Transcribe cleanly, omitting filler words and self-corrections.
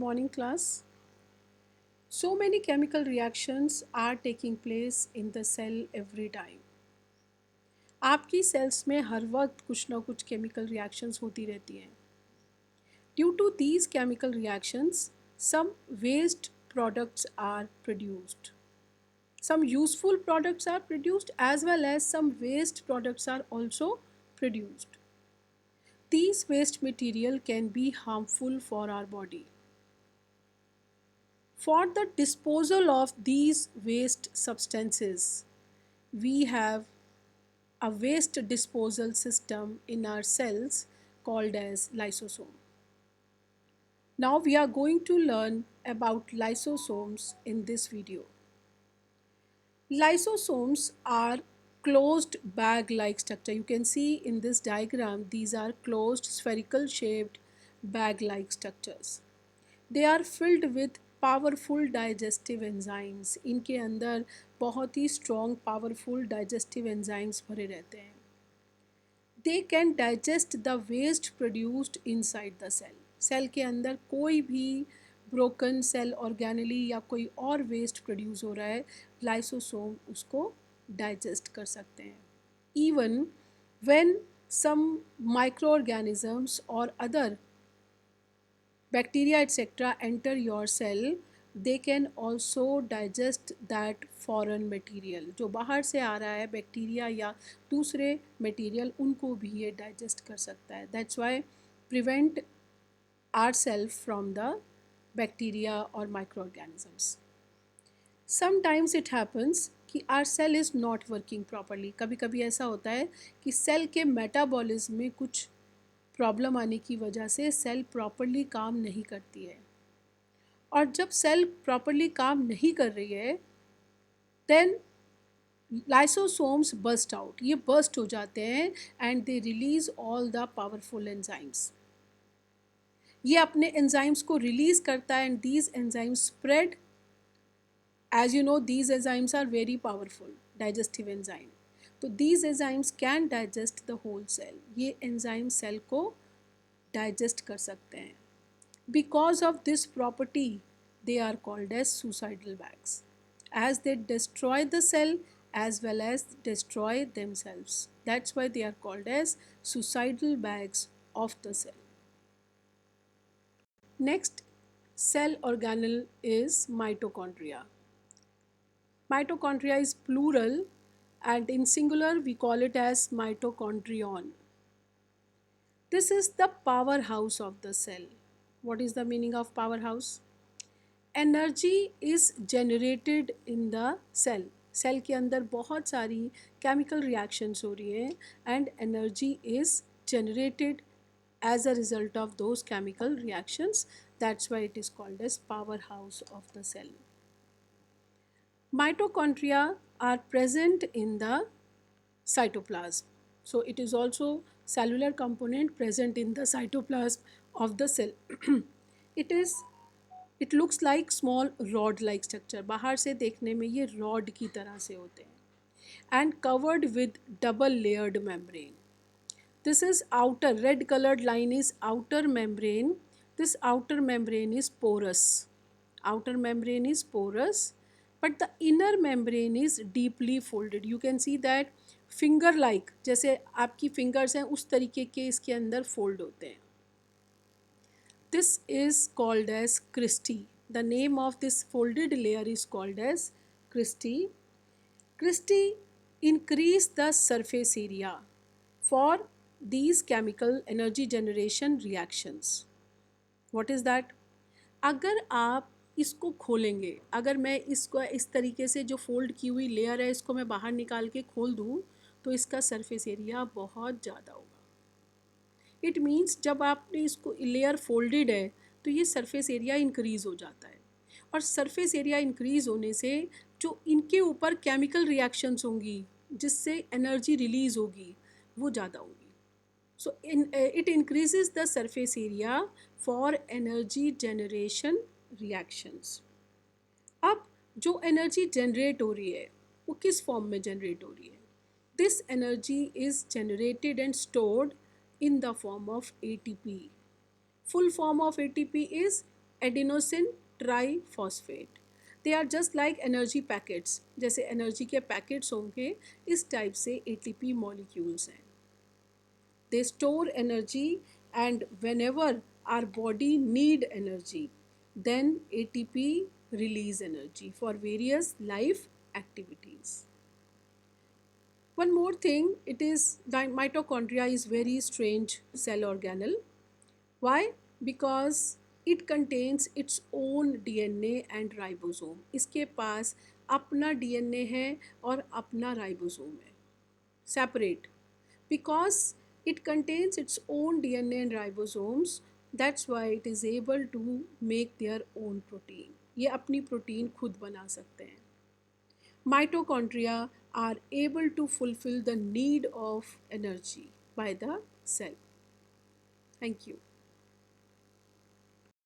morning class. So many chemical reactions are taking place in the cell every time. आपकी sales में हर वक्त कुछ ना कुछ chemical reactions होती रहती हैं. Due to these chemical reactions, some waste products are produced. Some useful products are produced as well as some waste products are also produced. These waste material can be harmful for our body. For the disposal of these waste substances, we have a waste disposal system in our cells called as lysosome. Now we are going to learn about lysosomes in this video. Lysosomes are closed bag-like structure. You can see in this diagram, these are closed spherical shaped bag-like structures. They are filled with powerful digestive enzymes. इनके अंदर बहुत ही strong powerful digestive enzymes भरे रहते हैं. They can digest the waste produced inside the cell. Cell के अंदर कोई भी ब्रोकन सेल ऑर्गेनली या कोई और वेस्ट प्रोड्यूस हो रहा है, लाइसोसोम उसको डाइजेस्ट कर सकते हैं. Even when some microorganisms और other bacteria etc. enter your cell, they can also digest that foreign material. जो बाहर से आ रहा है बैक्टीरिया या दूसरे मटेरियल, उनको भी ये डाइजेस्ट कर सकता है. That's why prevent ourselves from the bacteria or microorganisms. Sometimes it happens कि our cell is not working properly. कभी कभी ऐसा होता है कि सेल के मेटाबॉलिज्म में कुछ प्रॉब्लम आने की वजह से सेल प्रॉपरली काम नहीं करती है. और जब सेल प्रॉपरली काम नहीं कर रही है, देन लाइसोसोम्स बर्स्ट आउट. ये बर्स्ट हो जाते हैं and they release all the powerful enzymes. ये अपने एंजाइम्स को रिलीज करता है and these enzymes spread. As you know, these enzymes are very powerful digestive enzyme. तो these enzymes can digest the whole cell. ये एंजाइम सेल को digest कर सकते हैं. Because of this property they are called as suicidal bags, as they destroy the cell as well as destroy themselves. That's why they are called as suicidal bags of the cell. Next cell organelle is mitochondria. Mitochondria is plural and in singular we call it as mitochondrion. This is the powerhouse of the cell. What is the meaning of powerhouse? Energy is generated in the cell. Cell के अंदर बहुत सारी chemical reactions हो रही हैं and energy is generated as a result of those chemical reactions. That's why it is called as powerhouse of the cell. Mitochondria are present in the cytoplasm. So it is also cellular component present in the cytoplasm of the cell. It looks like small rod like structure. बाहर से देखने में ये rod की तरह से होते हैं and covered with double layered membrane. This is outer, red colored line is outer membrane. This outer membrane is porous. Outer membrane is porous, but the inner membrane is deeply folded. You can see that finger like, जैसे आपकी fingers हैं उस तरीके के इसके अंदर fold होते हैं. This is called as cristae. The name of this folded layer is called as cristae. Cristae increase the surface area for these chemical energy generation reactions. What is that? अगर आप इसको खोलेंगे, अगर मैं इसको इस तरीके से जो फोल्ड की हुई लेयर है इसको मैं बाहर निकाल के खोल दूँ तो इसका सरफेस एरिया बहुत ज़्यादा होगा. इट मीन्स जब आपने इसको लेयर फोल्डेड है तो ये सरफेस एरिया इंक्रीज़ हो जाता है और सरफेस एरिया इंक्रीज़ होने से जो इनके ऊपर केमिकल रिएक्शंस होंगी जिससे एनर्जी रिलीज़ होगी वो ज़्यादा होगी. So it increases the surface area for energy generation reactions. अब जो एनर्जी जनरेट हो रही है वो किस फॉर्म में जनरेट हो रही है? This energy is generated and stored in the form of ATP. Full form of ATP is adenosine triphosphate. They are just like energy packets, जैसे एनर्जी के पैकेट्स होंगे इस टाइप से एटीपी मॉलिक्यूल्स हैं। They store energy, and whenever our body need energy, then ATP release energy for various life activities. One more thing, it is the mitochondria is very strange cell organelle. Why? Because it contains its own DNA and ribosome. इसके पास अपना DNA है और अपना ribosome है, separate, because it contains its own DNA and ribosomes. That's why it is able to make their own protein. ये अपनी protein खुद बना सकते हैं. Mitochondria are able to fulfill the need of energy by the cell. Thank you.